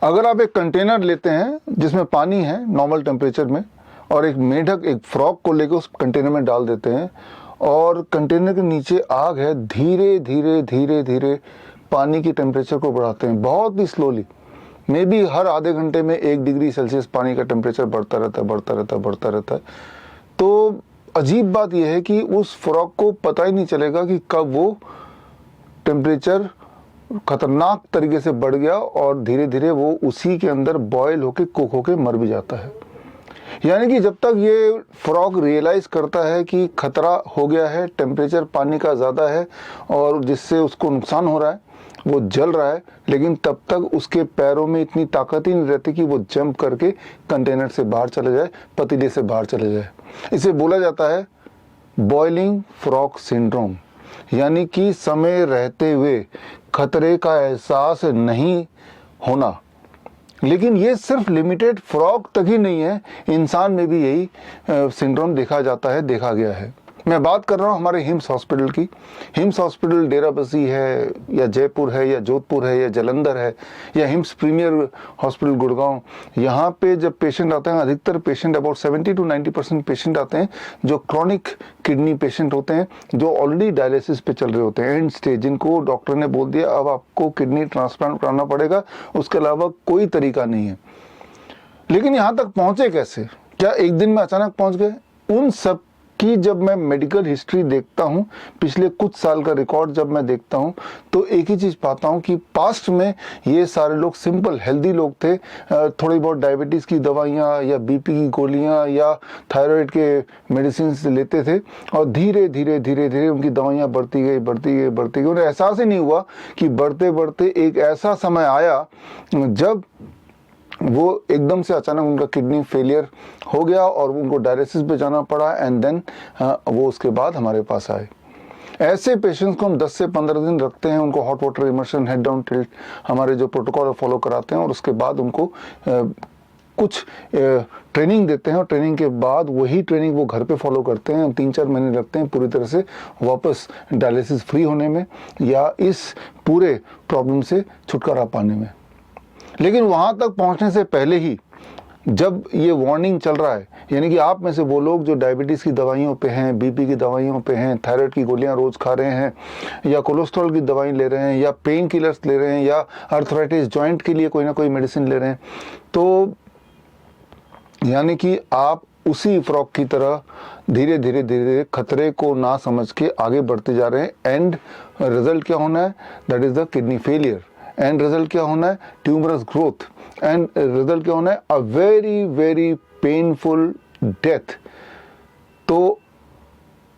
अगर आप एक कंटेनर लेते हैं जिसमें पानी है नॉर्मल टेम्परेचर में, और एक मेढक एक फ्रॉग को लेकर उस कंटेनर में डाल देते हैं, और कंटेनर के नीचे आग है, धीरे धीरे धीरे धीरे पानी की टेम्परेचर को बढ़ाते हैं, बहुत ही स्लोली, मे बी हर आधे घंटे में 1 डिग्री सेल्सियस पानी का टेम्परेचर बढ़ता रहता है, बढ़ता रहता है, बढ़ता रहता है। तो अजीब बात यह है कि उस फ्रॉग को पता ही नहीं चलेगा कि कब वो टेम्परेचर खतरनाक तरीके से बढ़ गया, और धीरे धीरे वो उसी के अंदर बॉयल होके कुक होके मर भी जाता है। यानी कि जब तक ये फ्रॉग रियलाइज करता है कि खतरा हो गया है, टेम्परेचर पानी का ज़्यादा है और जिससे उसको नुकसान हो रहा है, वो जल रहा है, लेकिन तब तक उसके पैरों में इतनी ताकत ही नहीं रहती कि वो जंप करके कंटेनर से बाहर चले जाए, पतीले से बाहर चले जाए। इसे बोला जाता है बॉइलिंग फ्रॉग सिंड्रोम, यानी कि समय रहते हुए खतरे का एहसास नहीं होना। लेकिन ये सिर्फ लिमिटेड फ्रॉग तक ही नहीं है, इंसान में भी यही सिंड्रोम देखा जाता है, देखा गया है। मैं बात कर रहा हूँ हमारे हिम्स हॉस्पिटल की। हिम्स हॉस्पिटल डेराबस्सी है या जयपुर है या जोधपुर है या जालंधर है या हिम्स प्रीमियर हॉस्पिटल गुड़गांव, यहाँ पे जब पेशेंट आते हैं, अधिकतर पेशेंट अबाउट 70 to 90% पेशेंट आते हैं जो क्रॉनिक किडनी पेशेंट होते हैं, जो ऑलरेडी डायलिसिस पे चल रहे होते हैं, एंड स्टेज, जिनको डॉक्टर ने बोल दिया अब आपको किडनी ट्रांसप्लांट कराना पड़ेगा, उसके अलावा कोई तरीका नहीं है। लेकिन यहाँ तक पहुँचे कैसे? क्या एक दिन में अचानक पहुँच गए? उन सब कि जब मैं मेडिकल हिस्ट्री देखता हूं, पिछले कुछ साल का रिकॉर्ड जब मैं देखता हूं, तो एक ही चीज़ पाता हूं कि पास्ट में ये सारे लोग सिंपल हेल्दी लोग थे, थोड़ी बहुत डायबिटीज़ की दवाइयां या बीपी की गोलियां या थायराइड के मेडिसिन लेते थे, और धीरे धीरे धीरे धीरे उनकी दवाइयां बढ़ती गई, बढ़ती गई, बढ़ती गई। उन्हें एहसास ही नहीं हुआ कि बढ़ते बढ़ते एक ऐसा समय आया जब वो एकदम से अचानक उनका किडनी फेलियर हो गया और उनको डायलिसिस पे जाना पड़ा, एंड देन वो उसके बाद हमारे पास आए। ऐसे पेशेंट्स को हम 10 से 15 दिन रखते हैं, उनको hot water immersion, head down tilt, हमारे जो प्रोटोकॉल फॉलो कराते हैं, और उसके बाद उनको कुछ ट्रेनिंग देते हैं, और ट्रेनिंग के बाद वही ट्रेनिंग वो घर पे फॉलो करते हैं। 3-4 महीने लगते हैं पूरी तरह से वापस डायलिसिस फ्री होने में या इस पूरे प्रॉब्लम से छुटकारा पाने में। लेकिन वहां तक पहुंचने से पहले ही जब ये वार्निंग चल रहा है, यानी कि आप में से वो लोग जो डायबिटीज़ की दवाइयों पे हैं, बीपी की दवाइयों पे हैं, थायराइड की गोलियां रोज़ खा रहे हैं, या कोलेस्ट्रॉल की दवाई ले रहे हैं, या पेन किलर्स ले रहे हैं, या अर्थराइटिस जॉइंट के लिए कोई ना कोई मेडिसिन ले रहे हैं, तो यानी कि आप उसी फ्रॉग की तरह धीरे धीरे धीरे धीरे खतरे को ना समझ के आगे बढ़ते जा रहे हैं। एंड रिजल्ट क्या होना है? That is the kidney failure. And result क्या होना है? Tumorous growth. एंड रिजल्ट क्या होना है? A very very painful death. तो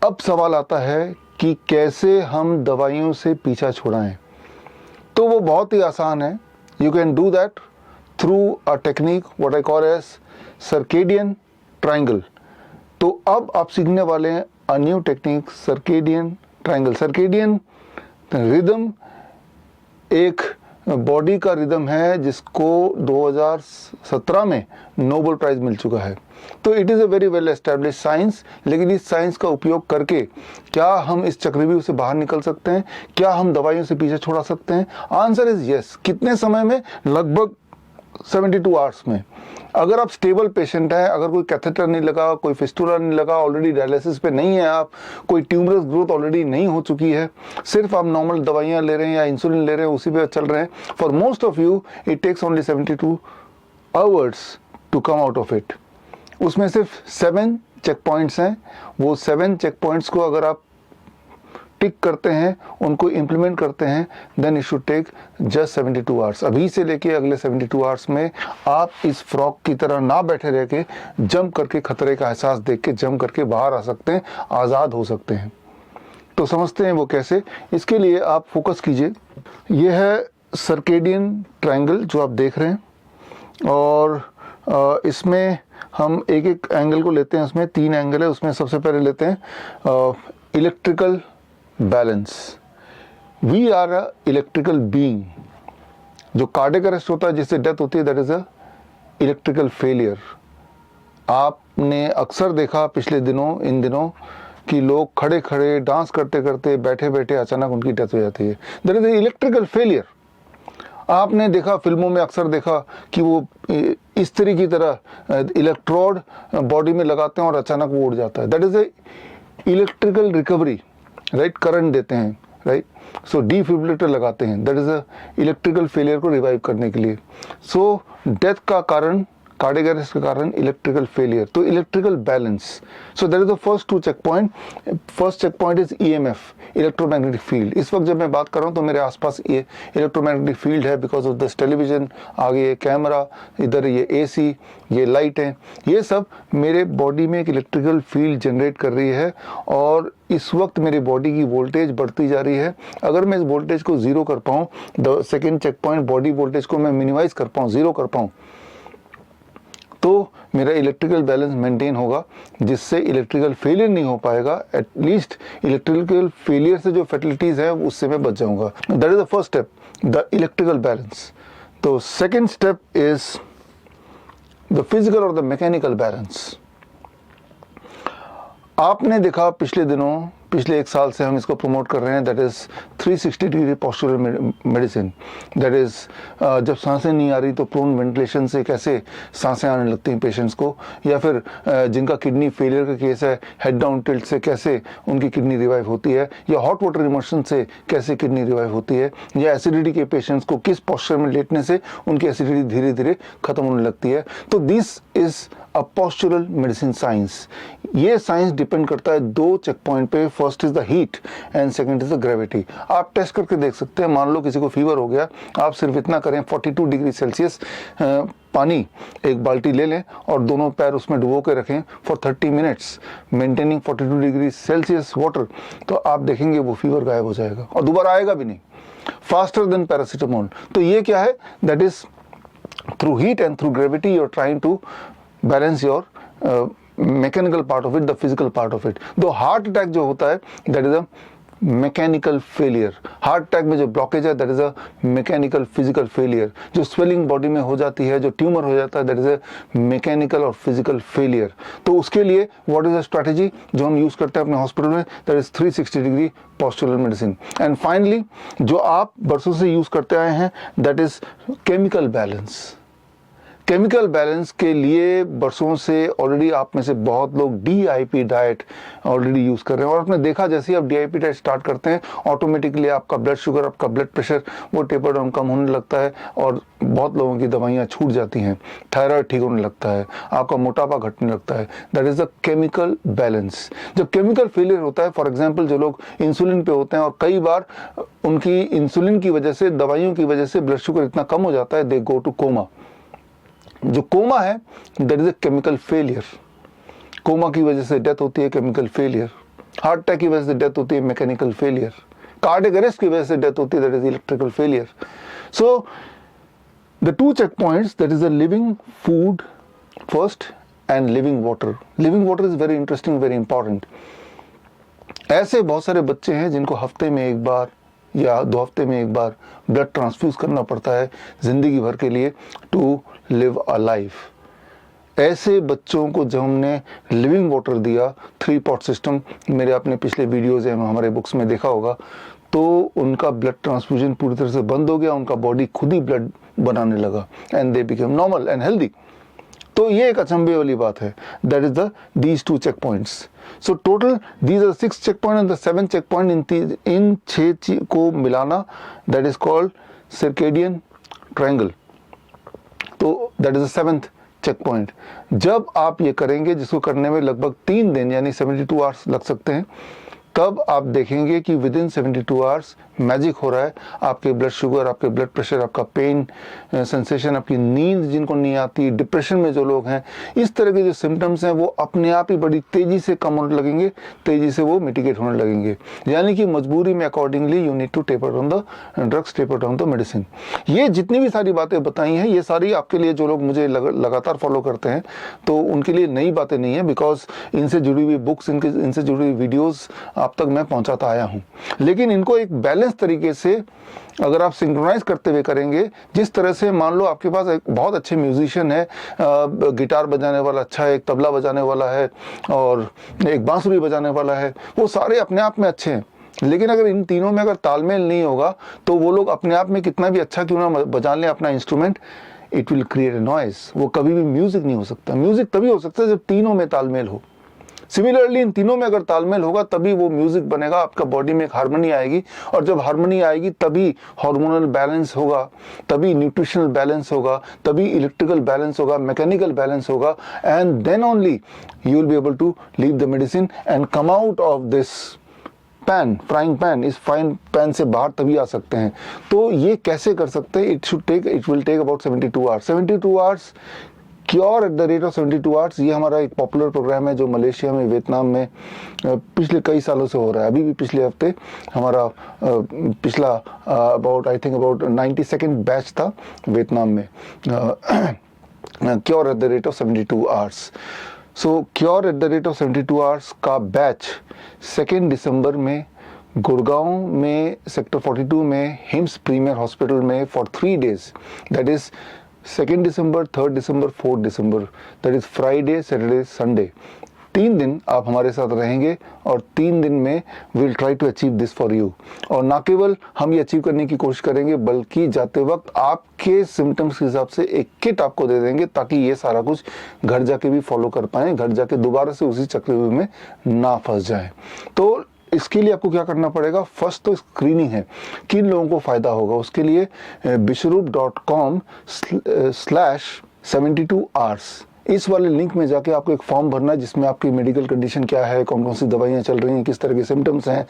अब सवाल आता है कि कैसे हम दवाइयों से पीछा छुड़ाएं। तो वो बहुत ही आसान है। You can do that through a technique what I call as circadian triangle. तो अब आप सीखने वाले हैं a new technique, circadian triangle. Circadian rhythm एक बॉडी का रिदम है जिसको 2017 में नोबेल प्राइज मिल चुका है। तो it is a very well establish science. लेकिन इस साइंस का उपयोग करके क्या हम इस चक्रव्यूह से बाहर निकल सकते हैं? क्या हम दवाइयों से पीछे छुड़ा सकते हैं? Answer is yes. कितने समय में? लगभग 72 आवर्स में। अगर आप स्टेबल पेशेंट हैं, अगर कोई कैथेटर नहीं लगा, कोई फिस्टुला नहीं लगा, ऑलरेडी डायलिसिस पे नहीं है आप, कोई ट्यूमरस ग्रोथ ऑलरेडी नहीं हो चुकी है, सिर्फ आप नॉर्मल दवाइयां ले रहे हैं या इंसुलिन ले रहे हैं, उसी पे चल रहे हैं, for most of you it takes only 72 hours to come out of it. उसमें सिर्फ 7 चेक पॉइंट्स हैं। वो 7 चेक पॉइंट्स को अगर आप टिक करते हैं, उनको इम्प्लीमेंट करते हैं, then it should take just 72 hours. अभी से लेके अगले 72 आवर्स में आप इस फ्रॉग की तरह ना बैठे रह के जंप करके खतरे का एहसास देख के जंप करके बाहर आ सकते हैं, आज़ाद हो सकते हैं। तो समझते हैं वो कैसे। इसके लिए आप फोकस कीजिए। ये है सर्केडियन ट्रायंगल जो आप देख रहे हैं, और इसमें हम एक एक एंगल को लेते हैं। उसमें 3 एंगल है। उसमें सबसे पहले लेते हैं electrical balance. We are a electrical being. जो कार्डियक अरेस्ट होता है, जिससे डेथ होती है, that is a electrical failure. आपने अक्सर देखा पिछले दिनों, इन दिनों, कि लोग खड़े खड़े डांस करते करते बैठे बैठे अचानक उनकी डेथ हो जाती है। That is a electrical failure. आपने देखा फिल्मों में अक्सर देखा कि वो इस तरह की तरह इलेक्ट्रोड बॉडी में लगाते हैं और अचानक वो उड़ जाता है। That is A electrical recovery, right, current देते हैं, राइट। सो डिफिब्रिलेटर लगाते हैं, that is a electrical failure को रिवाइव करने के लिए। सो डेथ का कारण, कार्डियक अरेस्ट के कारण इलेक्ट्रिकल फेलियर, तो electrical balance. So that is the first two check point. First check point is EMF, electromagnetic field. इस वक्त जब मैं बात कर रहा हूँ तो मेरे आसपास ये इलेक्ट्रोमैग्नेटिक फील्ड है बिकॉज ऑफ दिस टेलीविजन, आगे ये कैमरा, इधर ये एसी, ये लाइट है, ये सब मेरे बॉडी में एक इलेक्ट्रिकल फील्ड जनरेट कर रही है और इस वक्त मेरी बॉडी की वोल्टेज बढ़ती जा रही है। अगर मैं इस वोल्टेज को जीरो कर पाऊँ, the second check point, body voltage को मैं मिनिमाइज कर पाऊँ, जीरो कर पाऊँ, तो मेरा इलेक्ट्रिकल बैलेंस मेंटेन होगा, जिससे इलेक्ट्रिकल फेलियर नहीं हो पाएगा। एटलीस्ट इलेक्ट्रिकल फेलियर से जो फैटलिटीज है उससे मैं बच जाऊंगा। That is the first step, the electrical balance. तो second step is the physical और द मैकेनिकल बैलेंस। आपने देखा पिछले दिनों, पिछले एक साल से हम इसको प्रमोट कर रहे हैं, that is 360 degree postural medicine. That is जब सांसें नहीं आ रही तो प्रोन वेंटिलेशन से कैसे सांसें आने लगती हैं पेशेंट्स को, या फिर जिनका किडनी फेलियर का केस है, हेड डाउन टिल्ट से कैसे उनकी किडनी रिवाइव होती है, या हॉट वाटर इमर्शन से कैसे किडनी रिवाइव होती है, या एसिडिटी के पेशेंट्स को किस पोस्चर में लेटने से उनकी एसिडिटी धीरे धीरे खत्म होने लगती है। तो this is a postural medicine science. ये साइंस डिपेंड करता है दो चेक पॉइंट पे, first is the heat and second is the gravity. आप टेस्ट करके देख सकते हैं, मान लो किसी को फीवर हो गया, आप सिर्फ इतना करें, 42 डिग्री सेल्सियस पानी एक बाल्टी ले लें और दोनों पैर उसमें डुबो के रखें for 30 minutes, maintaining 42 degree Celsius water, तो आप देखेंगे वो फीवर गायब हो जाएगा और दोबारा आएगा भी नहीं, फास्टर देन पैरासीटामोल। तो ये क्या है, that is through heat and through gravity you are trying to balance your mechanical part of it, the physical part of it. दो हार्ट अटैक जो होता है that is a mechanical failure. Heart attack में जो blockage है that is a mechanical physical failure. जो swelling body में हो जाती है, जो ट्यूमर हो जाता है, दैट इज अ मैकेनिकल और फिजिकल फेलियर। तो उसके लिए व्हाट इज अ स्ट्रैटेजी जो हम यूज करते हैं अपने हॉस्पिटल में, that is 360 degree postural medicine. And finally जो आप बरसों से यूज करते आए हैं that is chemical balance. Chemical balance के लिए बरसों से ऑलरेडी आप में से बहुत लोग DIP डाइट ऑलरेडी यूज कर रहे हैं, और आपने देखा जैसे ही आप DIP डाइट स्टार्ट करते हैं ऑटोमेटिकली आपका ब्लड शुगर, आपका ब्लड प्रेशर वो टेपर डाउन कम होने लगता है और बहुत लोगों की दवाइयाँ छूट जाती हैं, थायराइड ठीक होने लगता है, आपका मोटापा घटने लगता है। That is the chemical balance. जब केमिकल फेलियर होता है, फॉर एग्जाम्पल जो लोग इंसुलिन पे होते हैं और कई बार उनकी इंसुलिन की वजह से, दवाइयों की वजह से ब्लड शुगर इतना कम हो जाता है, दे गो टू कोमा। जो कोमा है that is a chemical failure. Coma की वजह से डेथ होती है, केमिकल फेलियर। हार्ट अटैक की वजह से डेथ होती है, मैकेनिकल फेलियर। कार्डियक अरेस्ट की वजह से डेथ होती है, that is electrical failure. So the two check points, that is the living food first and living water. Living water is very interesting, very important. ऐसे बहुत सारे बच्चे हैं जिनको हफ्ते में एक बार या 2 हफ्ते में एक बार ब्लड ट्रांसफ्यूज करना पड़ता है जिंदगी भर के लिए, टू लिव अ लाइफ। ऐसे बच्चों को जब हमने लिविंग वाटर दिया, 3 पॉट सिस्टम, मेरे अपने पिछले वीडियोज हैं, हमारे बुक्स में देखा होगा, तो उनका ब्लड ट्रांसफ्यूजन पूरी तरह से बंद हो गया, उनका बॉडी खुद ही ब्लड बनाने लगा and they became normal and healthy. तो ये एक अचंभे वाली बात है। That is the these 2 check points. So total these are 6 check point and the 7th check point, इन 6 को मिलाना that is called circadian triangle. तो that is the 7th check point. जब आप ये करेंगे, जिसको करने में लगभग 3 दिन यानी 72 आवर्स लग सकते हैं, तब आप देखेंगे कि विद इन 72 आवर्स मैजिक हो रहा है। आपके ब्लड शुगर, आपके ब्लड प्रेशर, आपका पेन सेंसेशन, आपकी नींद जिनको नहीं आती, डिप्रेशन में जो लोग हैं, इस तरह के जो सिम्टम्स हैं वो अपने आप ही बड़ी तेजी से कम होने लगेंगे, तेजी से वो मिटिगेट होने लगेंगे। यानी कि मजबूरी में accordingly you need to taper down the drugs, taper down the medicine. ये जितनी भी सारी बातें बताई हैं, ये सारी आपके लिए, जो लोग मुझे लगातार फॉलो करते हैं, तो उनके लिए नई बातें नहीं है, बिकॉज इनसे जुड़ी हुई बुक्स, इनसे जुड़ी हुई वीडियोज़ आप तक मैं पहुंचाता आया हूं। लेकिन इनको एक बैलेंस तरीके से अगर आप सिंक्रोनाइज करते हुए करेंगे, जिस तरह से मान लो आपके पास एक बहुत अच्छे म्यूजिशियन है, गिटार बजाने वाला अच्छा है, एक तबला बजाने वाला है और एक बांसुरी बजाने वाला है, वो सारे अपने आप में अच्छे हैं, लेकिन अगर इन तीनों में अगर तालमेल नहीं होगा तो वो लोग अपने आप में कितना भी अच्छा क्यों ना बजा लें अपना instrument, it will create a noise, वो कभी भी म्यूजिक नहीं हो सकता। म्यूजिक तभी हो सकता है जब तीनों में तालमेल हो। सिमिलरली इन तीनों में अगर तालमेल होगा तभी वो म्यूजिक बनेगा, आपका बॉडी में एक हार्मनी आएगी, और जब हार्मनी आएगी तभी हार्मोनल बैलेंस होगा, तभी न्यूट्रिशनल बैलेंस होगा, तभी इलेक्ट्रिकल बैलेंस होगा, मैकेनिकल बैलेंस होगा, and then only you will be able to leave the medicine and come out of this pan, frying pan. इस फ्राइंग पैन से बाहर तभी आ सकते हैं। तो ये कैसे कर सकते हैं? It will take about 72 hours. 72 hours cure at the rate of 72 hours, ये हमारा एक पॉपुलर प्रोग्राम है जो मलेशिया में, वियतनाम में पिछले कई सालों से हो रहा है। अभी भी पिछले हफ्ते हमारा पिछला about I think about 92nd batch था वियतनाम में, cure at the rate of 72 hours. So cure at the rate of 72 hours का बैच 2 दिसंबर में गुड़गांव में सेक्टर 42 में हिम्स प्रीमियर हॉस्पिटल में for 3 days, that is 2 December, 3 December, 4 December, that is Friday, Saturday, Sunday. 3 दिन आप हमारे साथ रहेंगे और 3 दिन में will try to achieve this for you. और ना केवल हम ये अचीव करने की कोशिश करेंगे बल्कि जाते वक्त आपके सिम्टम्स के हिसाब से एक किट आपको दे देंगे ताकि ये सारा कुछ घर जाके भी फॉलो कर पाएं, घर जाके दोबारा से उसी चक्रव्यूह में ना फंस जाए। तो इसके लिए आपको क्या करना पड़ेगा? फर्स्ट तो स्क्रीनिंग है, किन लोगों को फायदा होगा। उसके लिए bishrup.com/72 hours इस वाले लिंक में जाके आपको एक फॉर्म भरना है जिसमें आपकी मेडिकल कंडीशन क्या है, कौन कौन सी दवाइयाँ चल रही हैं, किस तरह के सिम्टम्स हैं,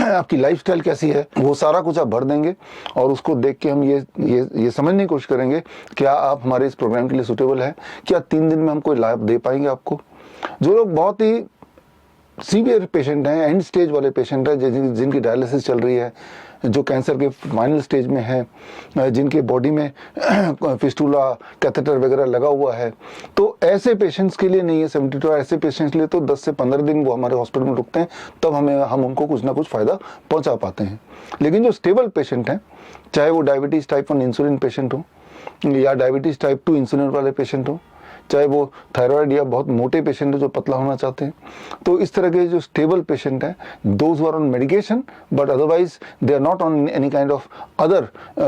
आपकी लाइफस्टाइल कैसी है, वो सारा कुछ आप भर देंगे। और उसको देख के हम ये समझने की कोशिश करेंगे क्या आप हमारे इस प्रोग्राम के लिए सुटेबल है, क्या 3 दिन में हम कोई लाभ दे पाएंगे आपको। जो लोग बहुत ही सीवियर पेशेंट हैं, एंड स्टेज वाले पेशेंट हैं, जिनकी डायलिसिस चल रही है, जो कैंसर के फाइनल स्टेज में है, जिनके बॉडी में फिस्टुला, कैथेटर वगैरह लगा हुआ है, तो ऐसे पेशेंट्स के लिए नहीं है 72 आवर। ऐसे पेशेंट्स के लिए तो 10 से 15 दिन वो हमारे हॉस्पिटल में रुकते हैं, तब हम उनको कुछ ना कुछ फ़ायदा पहुंचा पाते हैं। लेकिन जो स्टेबल पेशेंट हैं, चाहे वो डायबिटीज़ टाइप 1 इंसुलिन पेशेंट हो या डायबिटीज़ टाइप 2 इंसुलिन वाले पेशेंट हो, चाहे वो थायराइड या बहुत मोटे पेशेंट है जो पतला होना चाहते हैं, तो इस तरह के जो स्टेबल पेशेंट हैं, those who are on medication but otherwise they are not on any kind of other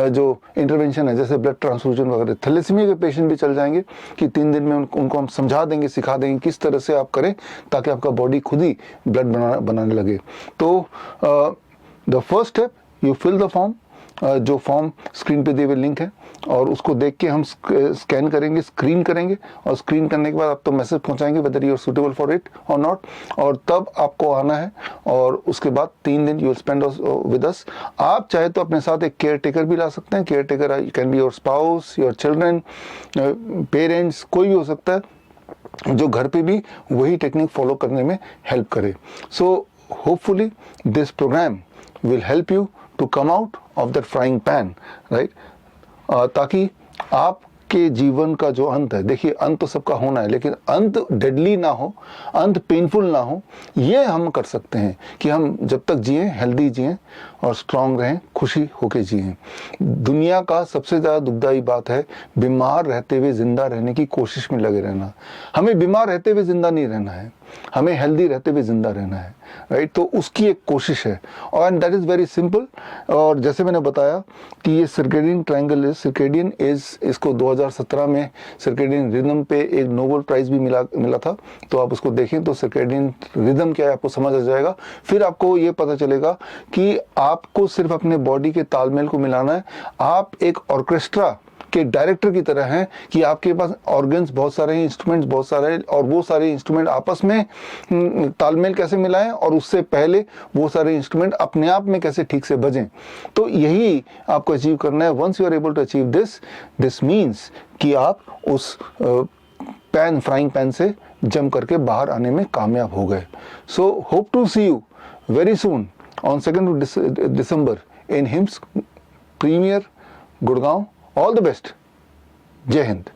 जो इंटरवेंशन है जैसे ब्लड ट्रांसफ्यूजन वगैरह। थैलेसीमिया के पेशेंट भी चल जाएंगे कि 3 दिन में उनको हम समझा देंगे, सिखा देंगे किस तरह से आप करें ताकि आपका बॉडी खुद ही ब्लड बनाने लगे। तो the first step, you fill the form. जो फॉर्म स्क्रीन पे दिए हुए लिंक है, और उसको देख के हम स्कैन करेंगे, स्क्रीन करेंगे, और स्क्रीन करने के बाद आप तो मैसेज पहुंचाएंगे whether you are suitable for it और नॉट, और तब आपको आना है। और उसके बाद 3 दिन you will spend with us. आप चाहे तो अपने साथ एक केयर टेकर भी ला सकते हैं। Care taker can be your spouse, your children, parents, कोई भी हो सकता है जो घर पे भी वही टेक्निक फॉलो करने में हेल्प करे। So hopefully this programme will help you to come out of that frying pan, right, ताकि आपके जीवन का जो अंत है, देखिए अंत तो सबका होना है, लेकिन अंत डेडली ना हो, अंत पेनफुल ना हो, ये हम कर सकते हैं कि हम जब तक जिएं हेल्दी जिएं और स्ट्रांग रहें, खुशी होके जिएं। दुनिया का सबसे ज़्यादा दुखदाई बात है बीमार रहते हुए जिंदा रहने की कोशिश में लगे रहना। हमें बीमार रहते हुए जिंदा नहीं रहना है, हमें हेल्दी रहते हुए जिंदा रहना है, राइट। तो उसकी एक कोशिश है, और दैट इज़ वेरी सिंपल। और जैसे मैंने बताया कि ये सर्केडियन ट्रायंगल सर्केडियन इसको 2017 में सर्केडियन रिदम पे एक नोबेल प्राइज भी मिला था। तो आप उसको देखें तो सर्केडियन रिदम क्या है आपको समझ आ जाएगा। फिर आपको ये पता चलेगा कि आपको सिर्फ अपने बॉडी के तालमेल को मिलाना है। आप एक ऑर्केस्ट्रा के डायरेक्टर की तरह हैं कि आपके पास ऑर्गन्स बहुत सारे हैं, इंस्ट्रूमेंट्स बहुत सारे हैं, और वो सारे इंस्ट्रूमेंट आपस में तालमेल कैसे मिलाएं, और उससे पहले वो सारे इंस्ट्रूमेंट अपने आप में कैसे ठीक से बजें। तो यही आपको अचीव करना है। Once you are able to achieve this means कि आप उस फ्राइंग पैन से जम करके बाहर आने में कामयाब हो गए। So hope to see you very soon on 2 December in HIIMS premier Gurgaon. All the best. जय हिंद।